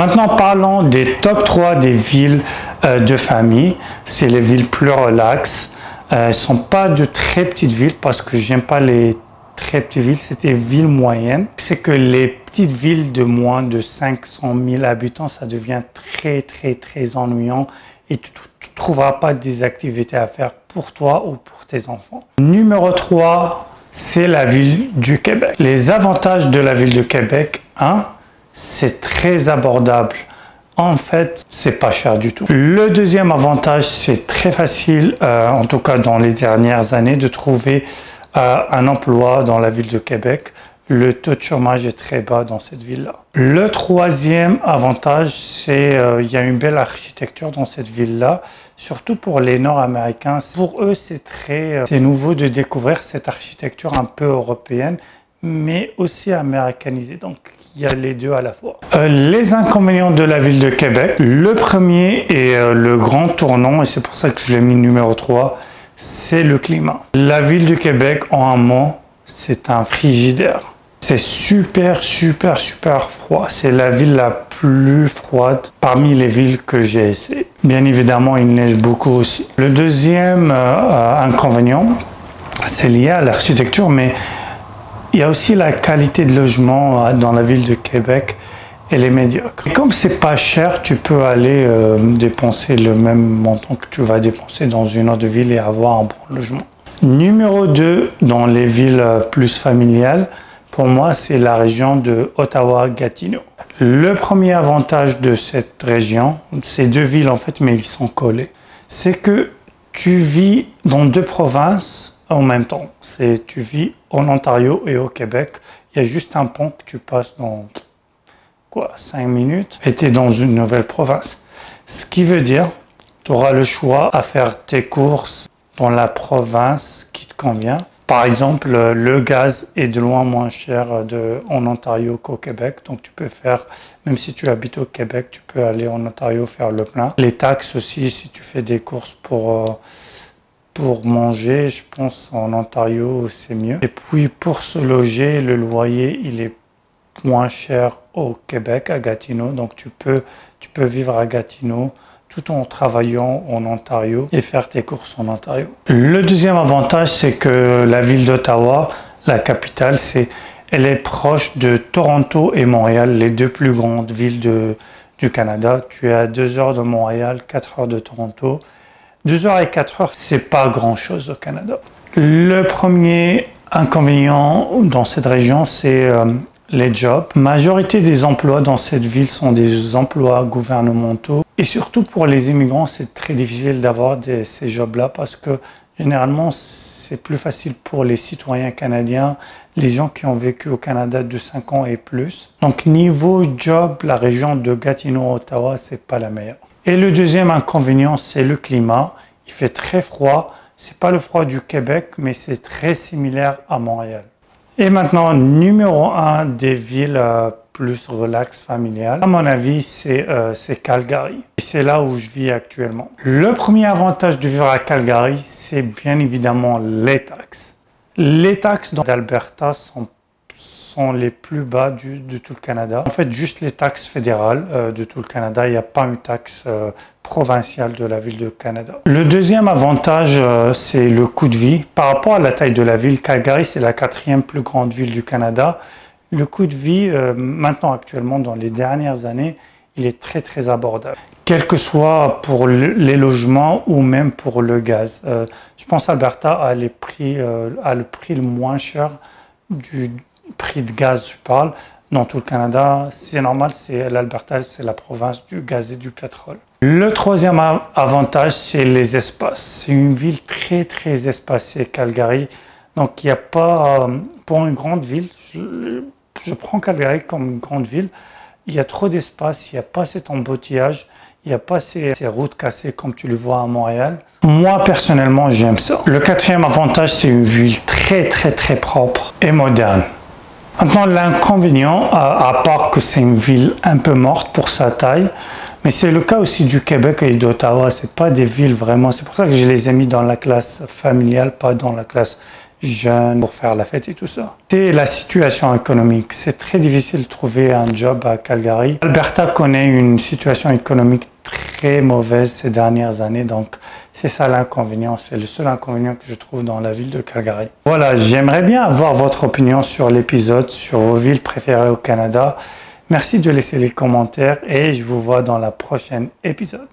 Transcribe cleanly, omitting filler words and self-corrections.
Maintenant, parlons des top 3 des villes de famille. C'est les villes plus relaxes. Elles ne sont pas de très petites villes parce que j'aime pas les très petites villes, c'est des villes moyennes. C'est que les petites villes de moins de 500 000 habitants, ça devient très ennuyant et tu ne trouveras pas des activités à faire pour toi ou pour tes enfants. Numéro 3, c'est la ville du Québec. Les avantages de la ville de Québec, c'est très abordable. En fait, c'est pas cher du tout. Le deuxième avantage, c'est très facile, en tout cas dans les dernières années, de trouver un emploi dans la ville de Québec. Le taux de chômage est très bas dans cette ville-là. Le troisième avantage, c'est il y a une belle architecture dans cette ville-là, surtout pour les Nord-Américains. Pour eux, c'est nouveau de découvrir cette architecture un peu européenne, mais aussi américanisée. Donc, il y a les deux à la fois. Les inconvénients de la ville de Québec. Le premier est le grand tournant, et c'est pour ça que je l'ai mis numéro 3, c'est le climat. La ville du Québec, en un mot, c'est un frigidaire. C'est super froid. C'est la ville la plus froide parmi les villes que j'ai essayé. Bien évidemment, il neige beaucoup aussi. Le deuxième inconvénient, c'est lié à l'architecture, mais il y a aussi la qualité de logement dans la ville de Québec. Elle est médiocre. Et comme c'est pas cher, tu peux aller dépenser le même montant que tu vas dépenser dans une autre ville et avoir un bon logement. Numéro 2, dans les villes plus familiales, pour moi, c'est la région de Ottawa-Gatineau. Le premier avantage de cette région, c'est deux villes en fait, mais ils sont collés, c'est que tu vis dans deux provinces en même temps. Tu vis en Ontario et au Québec. Il y a juste un pont que tu passes dans 5 minutes et tu es dans une nouvelle province. Ce qui veut dire tu auras le choix à faire tes courses dans la province qui te convient. Par exemple, le gaz est de loin moins cher en Ontario qu'au Québec. Donc tu peux faire, même si tu habites au Québec, tu peux aller en Ontario faire le plein. Les taxes aussi, si tu fais des courses pour manger, je pense en Ontario c'est mieux. Et puis pour se loger, le loyer il est moins cher au Québec, à Gatineau. Donc tu peux vivre à Gatineau tout en travaillant en Ontario et faire tes courses en Ontario. Le deuxième avantage, c'est que la ville d'Ottawa, la capitale, elle est proche de Toronto et Montréal, les deux plus grandes villes du Canada. Tu es à 2 heures de Montréal, 4 heures de Toronto. 2 heures et 4 heures, c'est pas grand-chose au Canada. Le premier inconvénient dans cette région, c'est les jobs. La majorité des emplois dans cette ville sont des emplois gouvernementaux. Et surtout pour les immigrants, c'est très difficile d'avoir ces jobs-là parce que généralement, c'est plus facile pour les citoyens canadiens, les gens qui ont vécu au Canada de 5 ans et plus. Donc niveau job, la région de Gatineau-Ottawa, c'est pas la meilleure. Et le deuxième inconvénient, c'est le climat. Il fait très froid. C'est pas le froid du Québec, mais c'est très similaire à Montréal. Et maintenant, numéro 1 des villes plus relax familiales, à mon avis, c'est Calgary. Et c'est là où je vis actuellement. Le premier avantage de vivre à Calgary, c'est bien évidemment les taxes. Les taxes d'Alberta sont les plus bas de tout le Canada. En fait, juste les taxes fédérales de tout le Canada. Il n'y a pas une taxe provinciale de la ville de Canada. Le deuxième avantage, c'est le coût de vie. Par rapport à la taille de la ville, Calgary, c'est la 4e plus grande ville du Canada. Le coût de vie, maintenant actuellement, dans les dernières années, il est très abordable. Quel que soit pour les logements ou même pour le gaz. Je pense qu'Alberta a le prix le moins cher du prix de gaz, je parle, dans tout le Canada. C'est normal, l'Alberta, c'est la province du gaz et du pétrole. Le troisième avantage, c'est les espaces. C'est une ville très espacée, Calgary. Donc, il n'y a pas, pour une grande ville, je prends Calgary comme une grande ville, il y a trop d'espace, il n'y a pas cet embouteillage, il n'y a pas ces routes cassées comme tu le vois à Montréal. Moi, personnellement, j'aime ça. Le quatrième avantage, c'est une ville très propre et moderne. Maintenant, l'inconvénient, à part que c'est une ville un peu morte pour sa taille, mais c'est le cas aussi du Québec et d'Ottawa. C'est pas des villes vraiment. C'est pour ça que je les ai mis dans la classe familiale, pas dans la classe jeunes pour faire la fête et tout ça. C'est la situation économique. C'est très difficile de trouver un job à Calgary. Alberta connaît une situation économique très mauvaise ces dernières années, donc c'est ça l'inconvénient. C'est le seul inconvénient que je trouve dans la ville de Calgary. Voilà, j'aimerais bien avoir votre opinion sur l'épisode, sur vos villes préférées au Canada. Merci de laisser les commentaires et je vous vois dans la prochaine épisode.